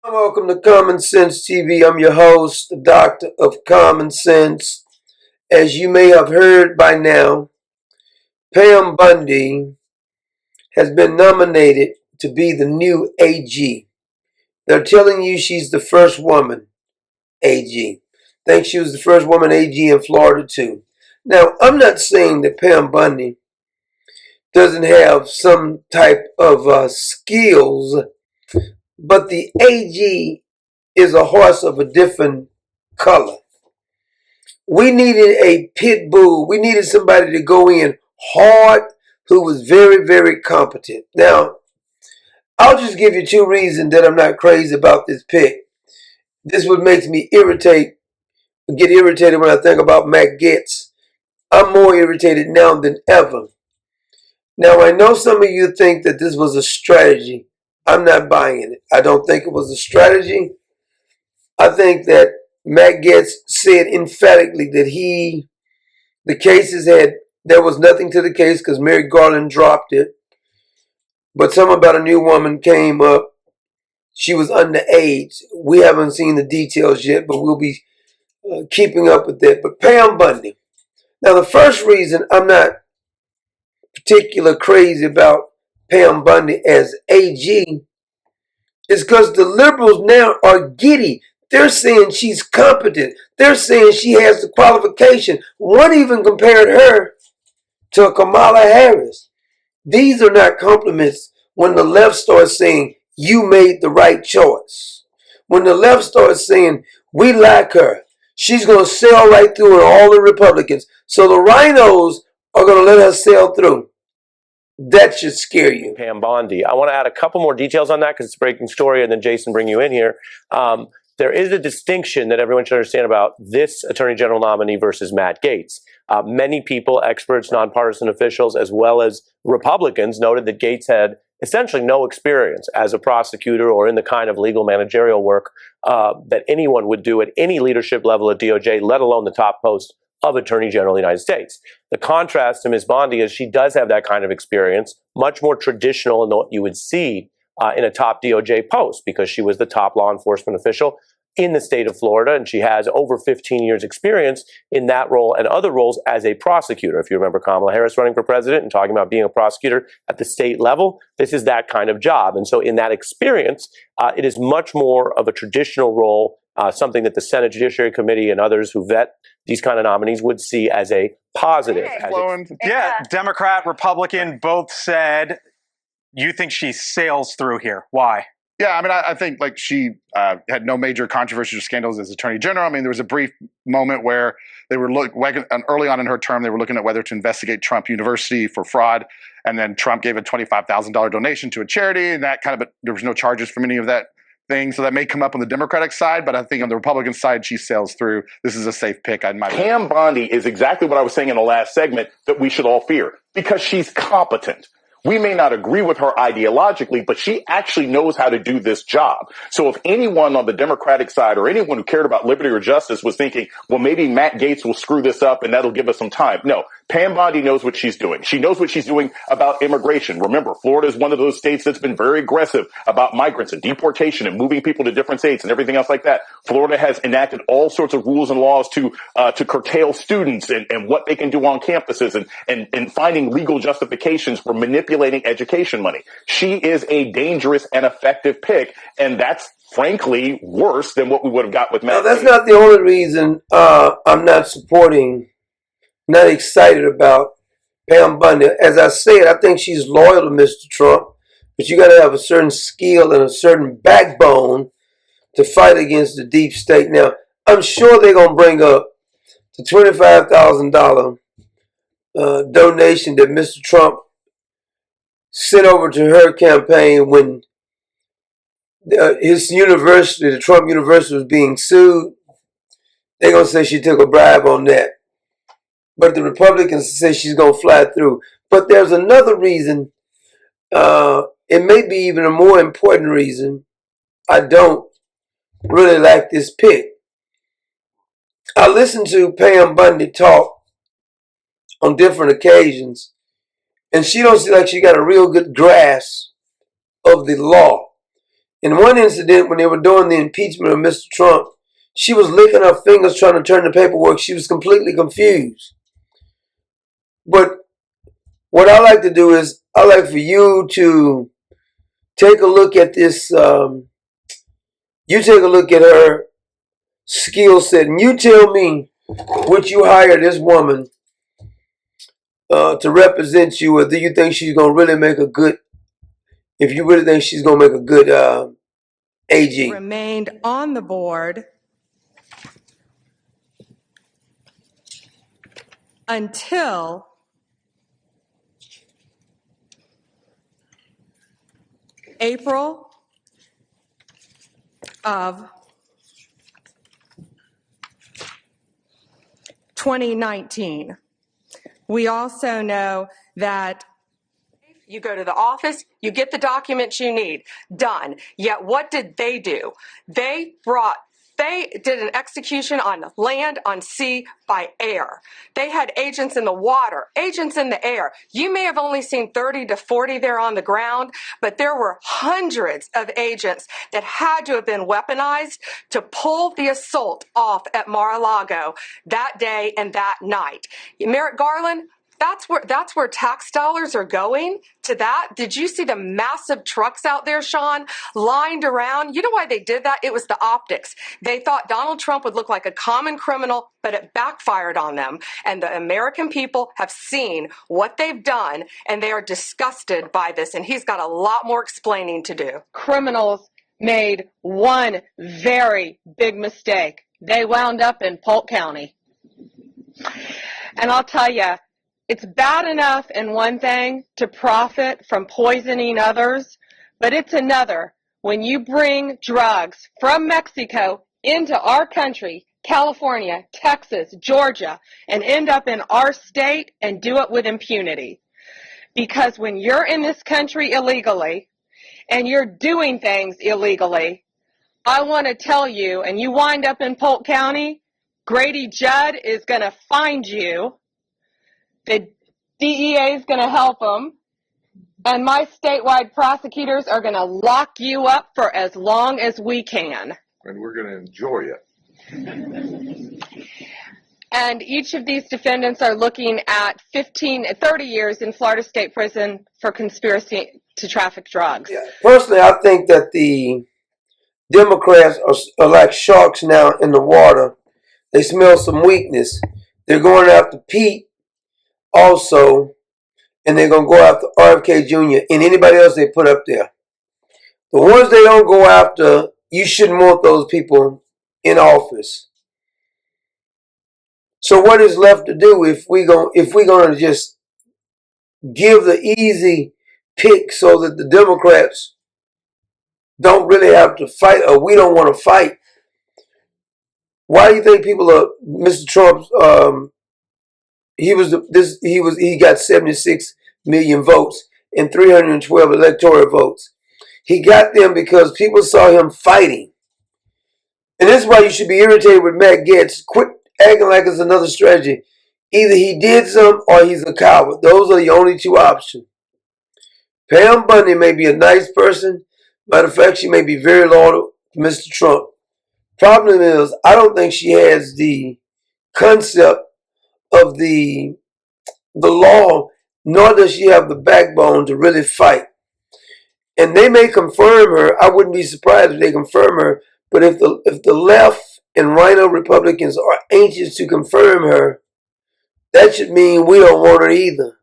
Welcome to Common Sense TV. I'm your host, the Doctor of Common Sense. As you may have heard by now, Pam Bondi has been nominated to be the new AG. They're telling you she's the first woman AG. I think she was the first woman AG in Florida too. Now, I'm not saying that Pam Bondi doesn't have some type of skills, but the AG is a horse of a different color. We needed a pit bull. We needed somebody to go in hard who was very, very competent. Now, I'll just give you two reasons that I'm not crazy about this pick. This would make me get irritated when I think about Matt Gaetz. I'm more irritated now than ever. Now, I know some of you think that this was a strategy. I'm not buying it. I don't think it was a strategy. I think that Matt Gaetz said emphatically that there was nothing to the case because Merrick Garland dropped it. But something about a new woman came up. She was underage. We haven't seen the details yet, but we'll be keeping up with that. But Pam Bondi. Now, the first reason I'm not particular crazy about Pam Bondi as AG is because the liberals now are giddy. They're saying she's competent. They're saying she has the qualification. One even compared her to Kamala Harris. These are not compliments when the left starts saying, you made the right choice. When the left starts saying, we like her, she's going to sail right through and all the Republicans. So the rhinos are going to let her sail through. That should scare you. Pam Bondi. I want to add a couple more details on that because it's a breaking story, and then Jason bring you in here. There is a distinction that everyone should understand about this Attorney General nominee versus Matt Gaetz. Many people, experts, nonpartisan officials, as well as Republicans, noted that Gaetz had essentially no experience as a prosecutor or in the kind of legal managerial work that anyone would do at any leadership level at DOJ, let alone the top post of Attorney General of the United States. The contrast to Ms. Bondi is she does have that kind of experience, much more traditional than what you would see in a top DOJ post, because she was the top law enforcement official in the state of Florida, and she has over 15 years experience in that role and other roles as a prosecutor. If you remember Kamala Harris running for president and talking about being a prosecutor at the state level, this is that kind of job. And so in that experience, it is much more of a traditional role, something that the Senate Judiciary Committee and others who vet these kind of nominees would see as a positive. Democrat, Republican, both said, you think she sails through here. Why? Yeah, I mean, I think like she had no major controversies or scandals as Attorney General. I mean, there was a brief moment where they were early on in her term, they were looking at whether to investigate Trump University for fraud. And then Trump gave a $25,000 donation to a charity, and that there was no charges from any of that thing. So that may come up on the Democratic side, but I think on the Republican side, she sails through. This is a safe pick. Pam Bondi is exactly what I was saying in the last segment that we should all fear, because she's competent. We may not agree with her ideologically, but she actually knows how to do this job. So if anyone on the Democratic side or anyone who cared about liberty or justice was thinking, well, maybe Matt Gaetz will screw this up and that'll give us some time. No, Pam Bondi knows what she's doing. She knows what she's doing about immigration. Remember, Florida is one of those states that's been very aggressive about migrants and deportation and moving people to different states and everything else like that. Florida has enacted all sorts of rules and laws to curtail students and what they can do on campuses and finding legal justifications for manipulating education money. She is a dangerous and effective pick, and that's frankly worse than what we would have got with Matt. Now, that's not the only reason I'm not excited about Pam Bondi. As I said, I think she's loyal to Mr. Trump, but you got to have a certain skill and a certain backbone to fight against the deep state. Now, I'm sure they're going to bring up the $25,000 donation that Mr. Trump sent over to her campaign when his university, the Trump University, was being sued. They're going to say she took a bribe on that. But the Republicans say she's going to fly through. But there's another reason. It may be even a more important reason. I don't really like this pick. I listened to Pam Bondi talk on different occasions, and she don't seem like she got a real good grasp of the law. In one incident, when they were doing the impeachment of Mr. Trump, she was licking her fingers trying to turn the paperwork. She was completely confused. But what I like to do is I like for you to take a look at this. You take a look at her skill set, and you tell me, would you hire this woman to represent you, or do you think she's going to really make a good, if you really think she's going to make a good AG? Remained on the board until April of 2019. We also know that you go to the office, you get the documents you need, done. Yet what did they do? They did an execution on land, on sea, by air. They had agents in the water, agents in the air. You may have only seen 30 to 40 there on the ground, but there were hundreds of agents that had to have been weaponized to pull the assault off at Mar-a-Lago that day and that night. Merrick Garland, that's where tax dollars are going to that. Did you see the massive trucks out there, Sean, lined around? You know why they did that? It was the optics. They thought Donald Trump would look like a common criminal, but it backfired on them. And the American people have seen what they've done, and they are disgusted by this. And he's got a lot more explaining to do. Criminals made one very big mistake. They wound up in Polk County. And I'll tell you, it's bad enough in one thing to profit from poisoning others, but it's another when you bring drugs from Mexico into our country, California, Texas, Georgia, and end up in our state and do it with impunity. Because when you're in this country illegally and you're doing things illegally, I want to tell you, and you wind up in Polk County, Grady Judd is going to find you. The DEA is going to help them, and my statewide prosecutors are going to lock you up for as long as we can. And we're going to enjoy it. And each of these defendants are looking at 30 years in Florida State Prison for conspiracy to traffic drugs. Yeah. Personally, I think that the Democrats are like sharks now in the water. They smell some weakness. They're going after Pete also, and they're going to go after RFK Jr. and anybody else they put up there. The ones they don't go after, you shouldn't want those people in office. So what is left to do if we're going to just give the easy pick so that the Democrats don't really have to fight, or we don't want to fight? Why do you think people are Mr. Trump's? He got 76 million votes and 312 electoral votes. He got them because people saw him fighting. And this is why you should be irritated with Matt Gaetz. Quit acting like it's another strategy. Either he did some or he's a coward. Those are the only two options. Pam Bondi may be a nice person. Matter of fact, she may be very loyal to Mr. Trump. Problem is, I don't think she has the concept of the law, nor does she have the backbone to really fight. And they may confirm her. I wouldn't be surprised if they confirm her. But if the left and Rhino Republicans are anxious to confirm her, that should mean we don't want her either.